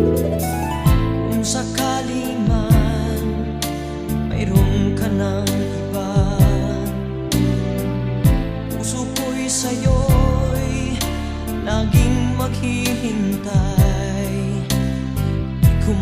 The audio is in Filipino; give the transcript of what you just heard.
Kung sakali man mayroon ka ng iba, puso ko'y sa'yo'y laging maghihintay. Di ko